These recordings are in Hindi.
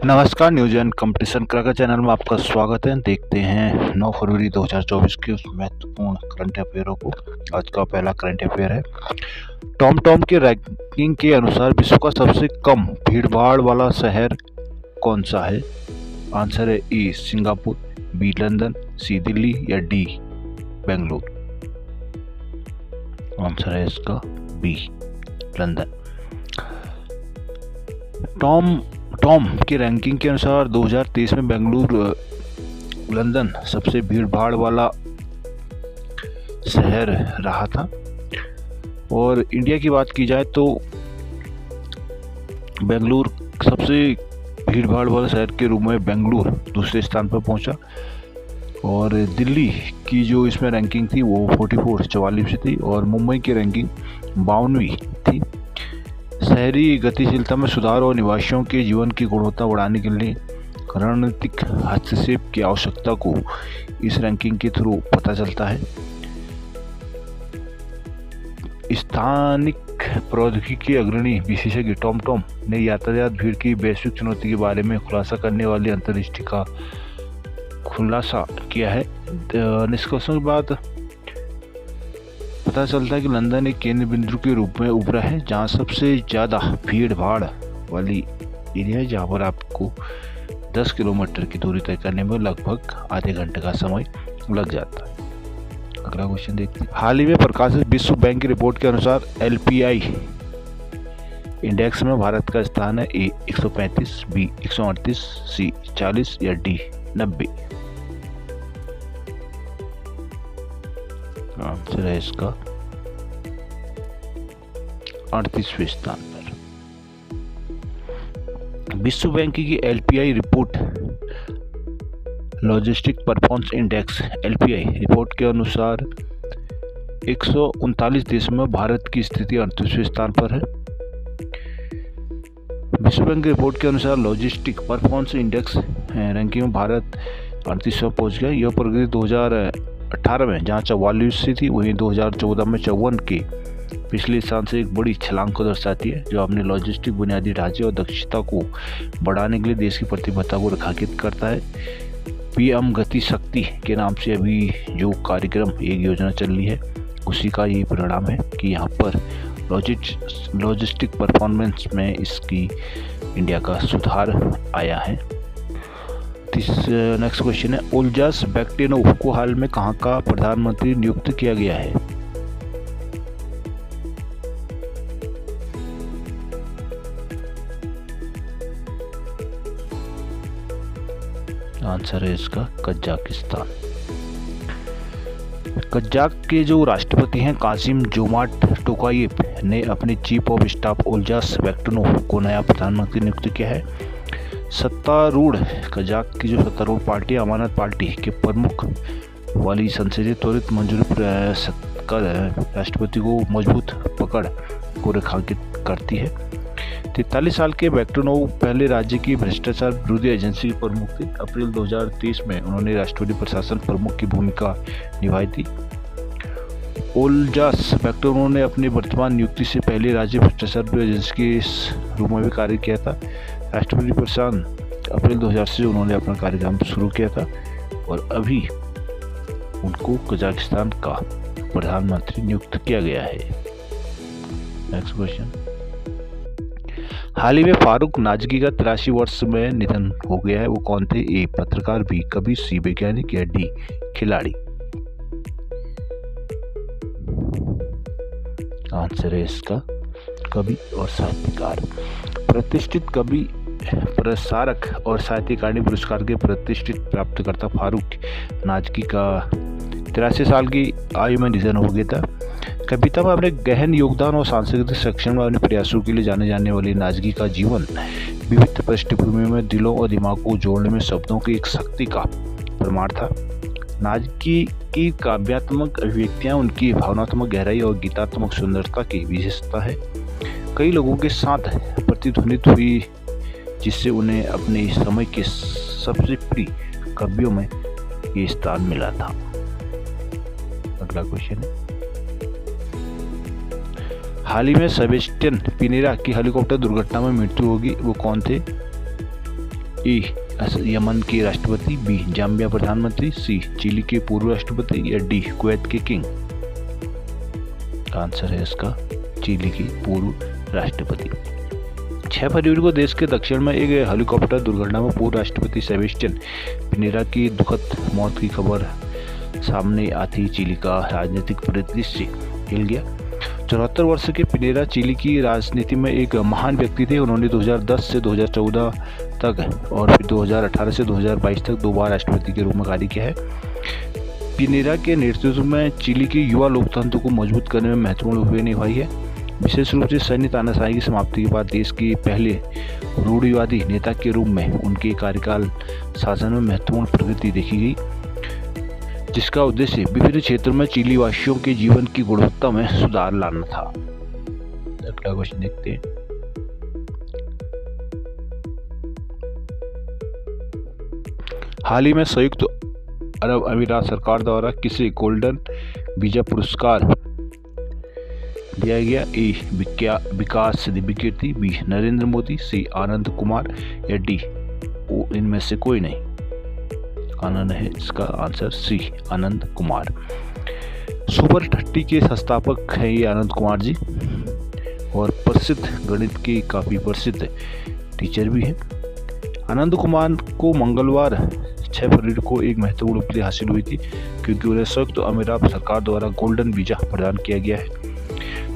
नमस्कार, news and competition cracker channel में आपका स्वागत है। देखते हैं 9 फरवरी 2024 के उस महत्वपूर्ण करंट अफेयरों को। आज का पहला करंट अफेयर है, टॉम टॉम की रैंकिंग के अनुसार विश्व का सबसे कम भीड़भाड़ वाला शहर कौन सा है? आंसर है ए सिंगापुर, बी लंदन, सी दिल्ली या डी बेंगलुरु। आंसर है इसका बी लंदन। टॉम की रैंकिंग के अनुसार 2023 में बेंगलुरु लंदन सबसे भीड़भाड़ वाला शहर रहा था। और इंडिया की बात की जाए तो बेंगलुरु सबसे भीड़भाड़ वाला शहर के रूप में बेंगलुरु दूसरे स्थान पर पहुंचा। और दिल्ली की जो इसमें रैंकिंग थी वो 44 थी और मुंबई की रैंकिंग 52वीं थी। शहरी गतिशीलता में सुधार और निवासियों के जीवन की गुणवत्ता बढ़ाने के लिए रणनीतिक हस्तक्षेप की आवश्यकता को इस रैंकिंग के थ्रू पता चलता है। स्थानिक प्रौद्योगिकी अग्रणी विशेषज्ञ टॉम टॉम ने यातायात भीड़ की वैश्विक चुनौती के बारे में खुलासा करने वाली अंतर्दृष्टि का खुलासा किया है। निष्कर्षों के बाद पता चलता है कि लंदन एक केंद्र बिंदु के रूप में उभरा है जहां सबसे ज़्यादा भीड़ भाड़ वाली एरिया है, जहां पर आपको 10 किलोमीटर की दूरी तय करने में लगभग आधे घंटे का समय लग जाता है। अगला क्वेश्चन देखते हैं। हाल ही में प्रकाशित विश्व बैंक की रिपोर्ट के अनुसार LPI इंडेक्स में भारत का स्थान है ए 135, बी 138, सी 40 या डी 90। आंसर है इसका 38वें स्थान पर। विश्व बैंक की LPI report logistic performance index LPI report के अनुसार 139 देशों में भारत की स्थिति 38वें स्थान पर है। विश्व बैंक की रिपोर्ट के अनुसार लॉजिस्टिक परफॉर्मेंस इंडेक्स रैंकिंग में भारत 38वां पहुंच गया। यह प्रगति 2018 में जहां 44वीं थी वहीं 2014 में 54 के पिछले स्थान से एक बड़ी छलांग को दर्शाती है, जो अपने लॉजिस्टिक बुनियादी ढांचे और दक्षता को बढ़ाने के लिए देश की प्रतिबद्धता को रेखांकित करता है। PM गति शक्ति के नाम से अभी जो कार्यक्रम एक योजना चल रही है उसी का ये परिणाम है कि यहाँ पर लॉजिस्टिक परफॉर्मेंस में इसकी इंडिया का सुधार आया है। नेक्स्ट क्वेश्चन है, ओल्जास बैक्टेनोव को हाल में कहाँ का प्रधानमंत्री नियुक्त किया गया है? आंसर है इसका कजाकिस्तान। कजाक के जो राष्ट्रपति हैं कासिम जोमार्ट टोकायेव ने अपने चीफ ऑफ स्टाफ ओल्जास बैक्टेनोव को नया प्रधानमंत्री नियुक्त किया है। सत्तारूढ़ कजाक की जो सत्तारूढ़ पार्टी अमानत पार्टी के प्रमुख वाली संसदीय त्वरित मंजूरी राष्ट्रपति को मजबूत पकड़ को रेखांकित करती है। 43 साल के बैक्टेनोव पहले राज्य की भ्रष्टाचार विरोधी एजेंसी के प्रमुख थे। अप्रैल 2023 में उन्होंने राष्ट्रपति प्रशासन प्रमुख की भूमिका निभाई थी। ओल्जास बैक्टेनोव ने अपनी वर्तमान नियुक्ति से पहले राज्य भ्रष्टाचार विरोधी एजेंसी के रूप में भी कार्य किया था। राष्ट्रपति प्रशासन अप्रैल 2000 से उन्होंने अपना कार्यक्रम शुरू किया था और अभी उनको कजाकिस्तान का प्रधानमंत्री नियुक्त किया गया है। नेक्स्ट क्वेश्चन, हाल ही में फारूक नाजगी का 83 वर्ष में निधन हो गया है। वो कौन थे? ए पत्रकार, बी कवि, सी वैज्ञानिक या डी खिलाड़ी। आंसर है इसका कवि और साहित्यकार। प्रतिष्ठित कवि, प्रसारक और साहित्य अकादमी पुरस्कार के प्रतिष्ठित प्राप्तकर्ता फारूक नाजगी का 83 साल की आयु में निधन हो गया था। कविता में अपने गहन योगदान और सांस्कृतिक शिक्षण में अपने प्रयासों के लिए जाने जाने वाली नाजगी का जीवन विविध पृष्ठभूमि में दिलों और दिमाग को जोड़ने में शब्दों की एक शक्ति का प्रमाण था। नाजगी की काव्यात्मक अभिव्यक्तियां उनकी भावनात्मक गहराई और गीतात्मक सुंदरता की विशेषता है। कई लोगों के साथ प्रतिध्वनित हुई, जिससे उन्हें अपने समय के सबसे प्रिय कवियों में ये स्थान मिला था। अगला क्वेश्चन है, हाल ही में सेबेस्टियन पिनेरा की हेलीकॉप्टर दुर्घटना में मृत्यु होगी, वो कौन थे? ए यमन के राष्ट्रपति, बी जाम्बिया प्रधानमंत्री, सी चिली के पूर्व राष्ट्रपति या डी कुवैत के किंग। आंसर है इसका चिली के पूर्व राष्ट्रपति। 6 फरवरी को देश के दक्षिण में एक हेलीकॉप्टर दुर्घटना में पूर्व राष्ट्रपति सेबेस्टियन पिनेरा की दुखद मौत की खबर सामने आती चिली का राजनीतिक परिदृश्य हिल गया। 74 वर्ष के पिनेरा चिली की राजनीति में एक महान व्यक्ति थे। उन्होंने 2010 से 2014 तक और फिर 2018 से 2022 तक 2 बार राष्ट्रपति के रूप में कार्य किया है। पिनेरा के नेतृत्व में चिली के युवा लोकतंत्र को मजबूत करने में महत्वपूर्ण भूमिका निभाई है। विशेष रूप से सैन्य तानाशाही की समाप्ति के बाद देश के पहले रूढ़िवादी नेता के रूप में उनके कार्यकाल शासन में महत्वपूर्ण प्रगति देखी गई, जिसका उद्देश्य विभिन्न क्षेत्रों में चिली वासियों के जीवन की गुणवत्ता में सुधार लाना था। अगला क्वेश्चन देखते हैं। हाल ही में संयुक्त अरब अमीरात सरकार द्वारा किसे गोल्डन वीजा पुरस्कार दिया गया? ए विकास दिव्यकीर्ति, बी नरेंद्र मोदी, सी आनंद कुमार या डी इनमें से कोई नहीं। आनंद है इसका आंसर, सी आनंद कुमार। सुपर 30 के संस्थापक हैं ये आनंद कुमार जी, और प्रसिद्ध गणित के काफ़ी प्रसिद्ध टीचर भी हैं। आनंद कुमार को मंगलवार 6 फरवरी को एक महत्वपूर्ण उपलब्धि हासिल हुई थी, क्योंकि उन्हें संयुक्त अमीरात सरकार द्वारा गोल्डन वीजा प्रदान किया गया है।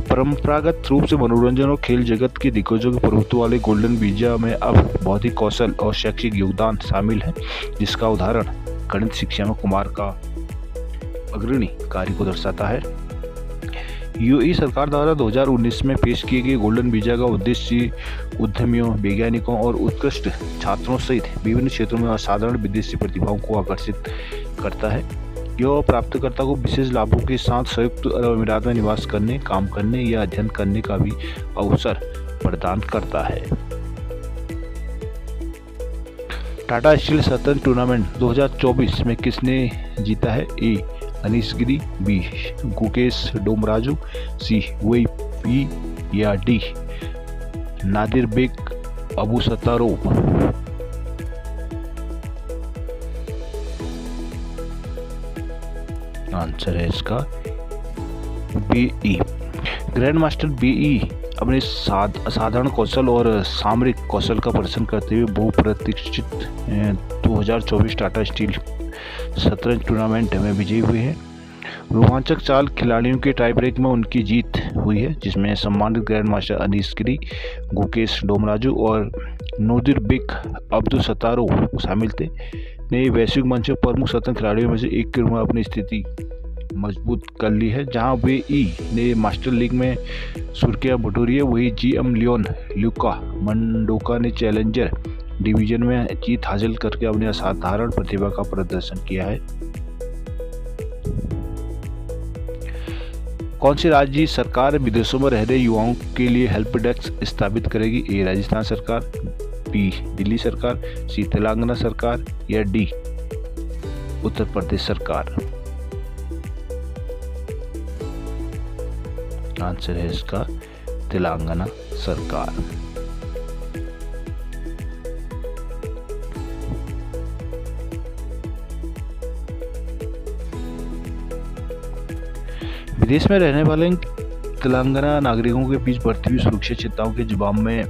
परंपरागत रूप से मनोरंजन और खेल जगत के दिग्गजों के प्रभुत्व वाले गोल्डन वीजा में अब बौद्धिक कौशल और शैक्षिक योगदान शामिल है, जिसका उदाहरण गणित शिक्षा में कुमार का अग्रणी कार्य को दर्शाता है। यूएई सरकार द्वारा 2019 में पेश किए गए गोल्डन वीजा का उद्देश्य उद्यमियों, वैज्ञानिकों और उत्कृष्ट छात्रों सहित विभिन्न क्षेत्रों में असाधारण विदेशी प्रतिभाओं को आकर्षित करता है। यह प्राप्तकर्ता को विशेष लाभों के साथ संयुक्त अरब अमीरात में निवास करने, काम करने या अध्ययन करने का भी अवसर प्रदान करता है। टाटा स्टील शतरंज टूर्नामेंट 2024 में किसने जीता है? ए अनीश गिरी, बी गुकेश डोमराजू, सी वेई पी या डी नादिर बेग अबूसतारोव। आंसर है इसका बीई। ग्रैंड मास्टर बीई अपने असाधारण कौशल और सामरिक कौशल का प्रदर्शन करते हुए बहुप्रतीक्षित 2024 टाटा स्टील शतरंज टूर्नामेंट में विजयी हुए हैं। रोमांचक 4 खिलाड़ियों के टाई ब्रेक में उनकी जीत हुई है, जिसमें सम्मानित ग्रैंड मास्टर अनीश गिरी, गुकेश डोमराजू और नोदिर बेग अब्दुसतारोव शामिल थे। ने वैश्विक मंच पर प्रमुख शतरंज खिलाड़ियों में से एक के रूप में अपनी स्थिति मजबूत कर ली है। जहां वे ने मास्टर लीग में सुर्खियां बटोरी है, वही जीएम लियोन ल्यूका मंडोका ने चैलेंजर डिवीजन में जीत हासिल करके अपनी असाधारण प्रतिभा का प्रदर्शन किया है। कौन सी राज्य सरकार विदेशों में रह रहे युवाओं के लिए हेल्प डेस्क स्थापित करेगी? ए राजस्थान सरकार, बी दिल्ली सरकार, सी तेलंगाना सरकार या डी उत्तर प्रदेश सरकार। आंसर है इसका तेलंगाना सरकार। विदेश में रहने वाले तेलंगाना नागरिकों के बीच बढ़ती हुई सुरक्षा चिंताओं के जवाब में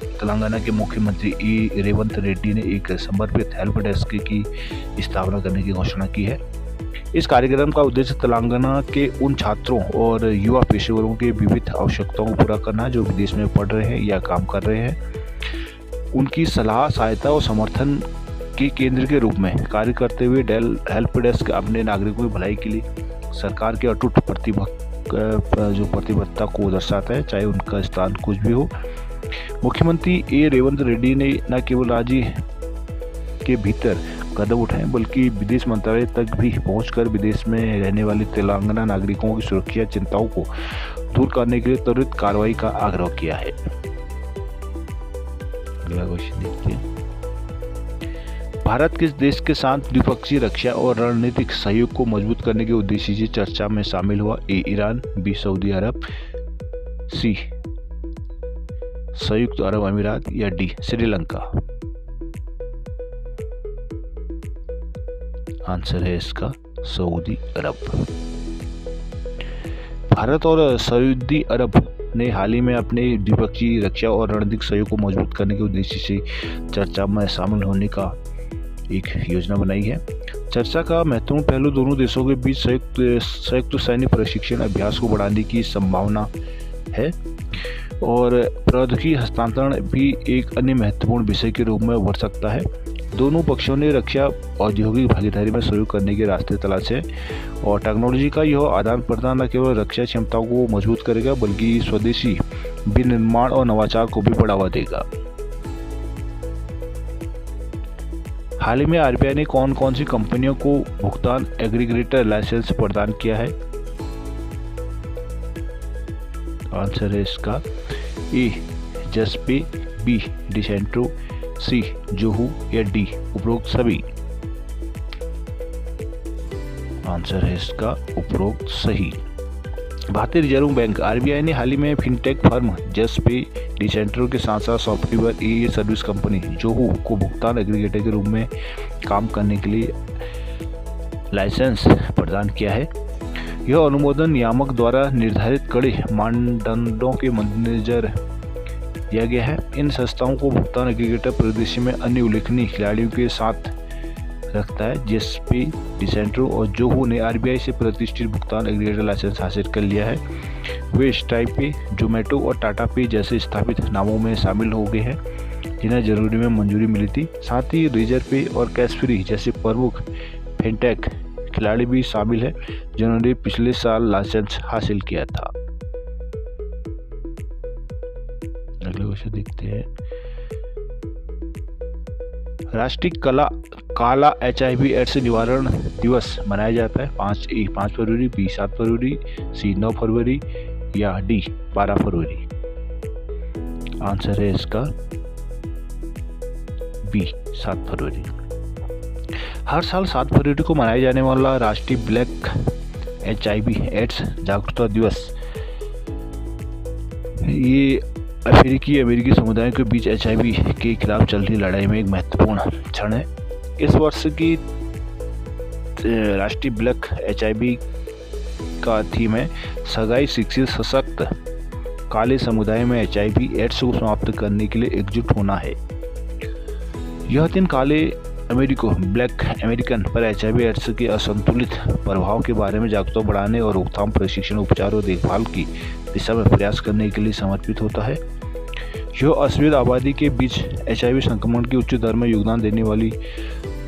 तेलंगाना के मुख्यमंत्री ई रेवंत रेड्डी ने एक समर्पित हेल्प डेस्क की स्थापना करने की घोषणा की है। इस कार्यक्रम का उद्देश्य तेलंगाना के उन छात्रों और युवा पेशेवरों के विविध आवश्यकताओं को पूरा करना जो विदेश में पढ़ रहे हैं या काम कर रहे हैं। उनकी सलाह, सहायता और समर्थन के केंद्र के रूप में कार्य करते हुए हेल्प डेस्क अपने नागरिकों की भलाई के लिए सरकार के अटूट प्रतिबद्धता को दर्शाता है, चाहे उनका स्थान कुछ भी हो। मुख्यमंत्री ए रेवंत रेड्डी ने न केवल राज्य के भीतर कदम उठाए, बल्कि विदेश मंत्रालय तक भी पहुंचकर विदेश में रहने वाले तेलंगाना नागरिकों की सुरक्षा चिंताओं को दूर करने के लिए त्वरित कार्रवाई का आग्रह किया है। अगला क्वेश्चन देखते हैं। भारत किस देश के साथ द्विपक्षीय रक्षा और रणनीतिक सहयोग को मजबूत करने के उद्देश्य से चर्चा में शामिल हुआ? ए ईरान, बी सऊदी अरब, सी संयुक्त अरब अमीरात या डी श्रीलंका। आंसर है इसका सऊदी अरब। भारत और सऊदी अरब ने हाल ही में अपने द्विपक्षीय रक्षा और रणनीतिक सहयोग को मजबूत करने के उद्देश्य से चर्चा में शामिल होने का एक योजना बनाई है। चर्चा का महत्वपूर्ण पहलू दोनों देशों के बीच संयुक्त सैन्य प्रशिक्षण अभ्यास को बढ़ाने की संभावना है और प्रौद्योगिकी हस्तांतरण भी एक अन्य महत्वपूर्ण विषय के रूप में उभर सकता है। दोनों पक्षों ने रक्षा औद्योगिक भागीदारी में सहयोग करने के रास्ते तलाशे और टेक्नोलॉजी का यह आदान प्रदान न केवल रक्षा क्षमताओं को मजबूत करेगा बल्कि स्वदेशी विनिर्माण और नवाचार को भी बढ़ावा देगा। हाल ही में आरबीआई ने कौन कौन सी कंपनियों को भुगतान एग्रीगेटर लाइसेंस प्रदान किया है? आंसर है इसका ए जसपे, बी डिसेंट्रो, सी जोहू या डी उपरोक्त सभी। आंसर है इसका उपरोक्त सही। भारतीय रिजर्व बैंक आरबीआई ने हाल ही में फिनटेक फर्म जसपे, डिसेंट्रो के साथ साथ सॉफ्टवेयर ई सर्विस कंपनी जोहू को भुगतान एग्रीगेटर के रूप में काम करने के लिए लाइसेंस प्रदान किया है। यह अनुमोदन नियामक द्वारा निर्धारित कड़े मानदंडों के मद्देनजर दिया गया है। इन संस्थाओं को भुगतान एग्रीगेटर परिदृश्य में अन्य उल्लेखनीय खिलाड़ियों के साथ रखता है। जसपे, डिसेंट्रो और जोहू ने आरबीआई से प्रतिष्ठित भुगतान एग्रीगेटर लाइसेंस हासिल कर लिया है। वे स्ट्राइप पे, जोमेटो और टाटा पे जैसे स्थापित नामों में शामिल हो गए हैं जिन्हें जनवरी में मंजूरी मिली थी। साथ ही रेजर पे और कैशफ्री जैसे प्रमुख फिनटेक खिलाड़ी भी शामिल है जिन्होंने पिछले साल लाइसेंस हासिल किया था। अगले क्वेश्चन देखते हैं। राष्ट्रीय काला HIV एड्स निवारण दिवस मनाया जाता है 5 फरवरी, बी 7 फरवरी, सी 9 फरवरी या डी 12 फरवरी। आंसर है इसका बी 7 फरवरी। हर साल 7 फरवरी को मनाया जाने वाला राष्ट्रीय ब्लैक HIV एड्स जागरूकता दिवस ये अमेरिकी समुदाय के बीच HIV के खिलाफ चल रही लड़ाई में एक महत्वपूर्ण क्षण है। इस वर्ष की राष्ट्रीय ब्लैक HIV का थीम है सगाई शिक्षित सशक्त काले समुदाय में HIV एड्स को समाप्त करने के लिए एकजुट होना है। यह दिन काले ब्लैक अमेरिकन पर HIV एड्स के असंतुलित प्रभाव के बारे में जागरूकता बढ़ाने और रोकथाम, प्रशिक्षण, उपचार और देखभाल की दिशा में प्रयास करने के लिए समर्पित होता है। यह अश्वेत आबादी के बीच HIV संक्रमण की उच्च दर में योगदान देने वाली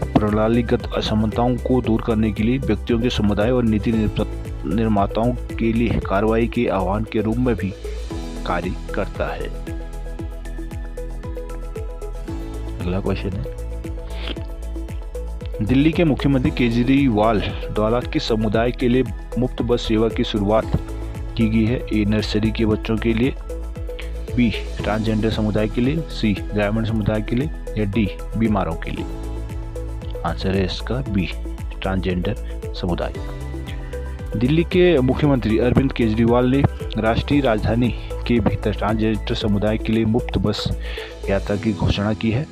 प्रणालीगत असमानताओं को दूर करने के लिए व्यक्तियों के समुदाय और नीति निर्माताओं के लिए कार्रवाई के आह्वान के रूप में भी कार्य करता है। अगला क्वेश्चन है, दिल्ली के मुख्यमंत्री केजरीवाल द्वारा किस समुदाय के लिए मुफ्त बस सेवा की शुरुआत की गई है? ए नर्सरी के बच्चों के लिए, बी ट्रांसजेंडर समुदाय के लिए, सी ग्रामीण समुदाय के लिए या डी बीमारों के लिए। आंसर है इसका बी ट्रांसजेंडर समुदाय। दिल्ली के मुख्यमंत्री अरविंद केजरीवाल ने राष्ट्रीय राजधानी के भीतर ट्रांसजेंडर समुदाय के लिए मुफ्त बस यात्रा की घोषणा की है।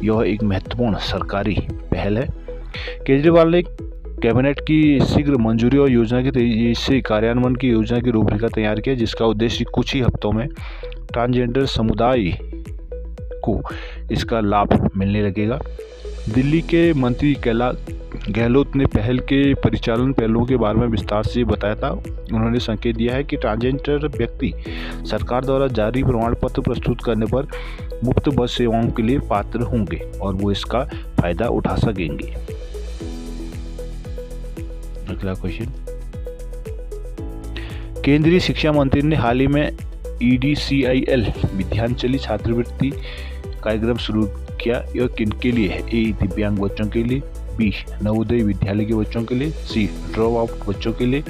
यह एक महत्वपूर्ण सरकारी पहल है। केजरीवाल ने कैबिनेट की शीघ्र मंजूरी और योजना के तेजी से कार्यान्वयन की योजना की रूपरेखा तैयार किया, जिसका उद्देश्य कुछ ही हफ्तों में ट्रांसजेंडर समुदाय को इसका लाभ मिलने लगेगा। दिल्ली के मंत्री गहलोत ने पहल के परिचालन पहलुओं के बारे में विस्तार से बताया था। उन्होंने संकेत दिया है कि ट्रांसजेंडर व्यक्ति सरकार द्वारा जारी प्रमाण पत्र प्रस्तुत करने पर मुफ्त बस सेवाओं के लिए पात्र होंगे और वो इसका फायदा उठा सकेंगे। अगला क्वेश्चन, केंद्रीय शिक्षा मंत्री ने हाल ही में EDCIL विद्यांजलि छात्रवृत्ति कार्यक्रम शुरू किया। यह किन के लिए है? ए दिव्यांग बच्चों के लिए, बी नवोदय विद्यालय के बच्चों के लिए, सी ड्रॉप आउट बच्चों के लिए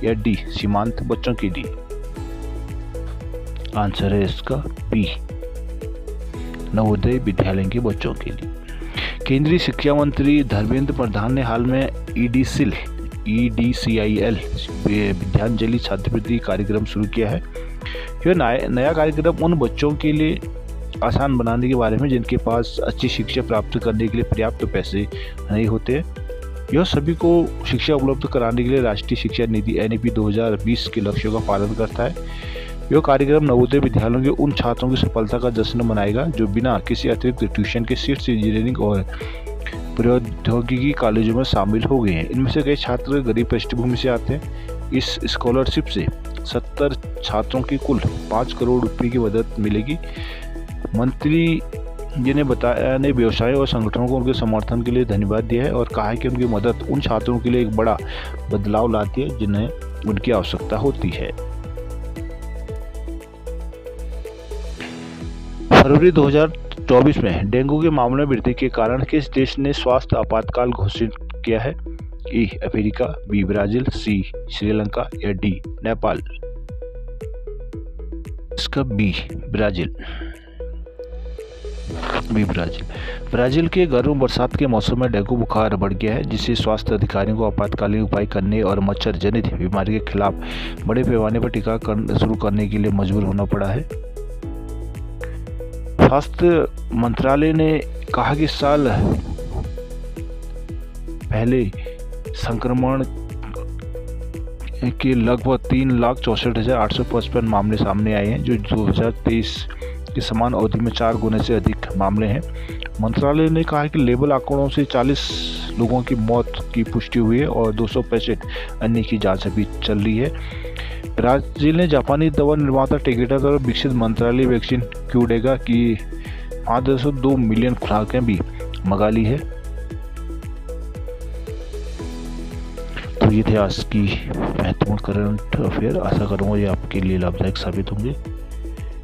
या डी सीमांत बच्चों के लिए। आंसर है इसका बी नवोदय विद्यालय के बच्चों के लिए। केंद्रीय शिक्षा मंत्री धर्मेंद्र प्रधान ने हाल में EDCIL विद्यांजलि छात्रवृत्ति कार्यक्रम शुरू किया है। यह नया कार्यक्रम उन बच्चों के लिए आसान बनाने के बारे में जिनके पास अच्छी शिक्षा प्राप्त करने के लिए पर्याप्त पैसे नहीं होते। यह सभी को शिक्षा उपलब्ध कराने के लिए राष्ट्रीय शिक्षा नीति NEP 2020 के लक्ष्यों का पालन करता है। यह कार्यक्रम नवोदय विद्यालयों के उन छात्रों की सफलता का जश्न मनाएगा जो बिना किसी अतिरिक्त ट्यूशन के शीर्ष इंजीनियरिंग और प्रौद्योगिकी कॉलेजों में शामिल हो गए हैं। इनमें से कई छात्र गरीब पृष्ठभूमि से आते हैं। इस स्कॉलरशिप से 70 छात्रों की कुल 5 करोड़ रुपए की मदद मिलेगी। मंत्री जी ने बताया ने व्यवसायों और संगठनों को उनके समर्थन के लिए धन्यवाद दिया है और कहा है कि उनकी मदद उन छात्रों के लिए एक बड़ा बदलाव लाती है जिन्हें उनकी आवश्यकता होती है। फरवरी 2024 में डेंगू के मामलों में वृद्धि के कारण किस देश ने स्वास्थ्य आपातकाल घोषित किया है? ए अमेरिका, बी ब्राजील, सी श्रीलंका या डी नेपाल। इसका बी ब्राजील। ब्राजील के गर्म बरसात के मौसम में डेंगू बुखार बढ़ गया है, जिससे स्वास्थ्य अधिकारियों को आपातकालीन उपाय करने और मच्छर जनित बीमारी के खिलाफ बड़े पैमाने पर टीकाकरण शुरू करने के लिए मजबूर होना पड़ा है। स्वास्थ्य मंत्रालय ने कहा कि साल पहले संक्रमण के लगभग 3,64,855 मामले सामने आए हैं, जो 2023 की समान अवधि में 4 गुने से अधिक मामले हैं। मंत्रालय ने कहा कि लेबल आंकड़ों से 40 लोगों की मौत की पुष्टि हुई है और 265 अन्य की जांच अभी चल रही है। ब्राजील ने जापानी दवा निर्माता टेकेडा द्वारा विकसित मंत्रालय वैक्सीन क्यूडेगा की 5.2 मिलियन खुराकें भी मंगा ली है। तो ये थे आज की महत्वपूर्ण करंट अफेयर। आशा करूँगा ये आपके लिए लाभदायक साबित होंगे।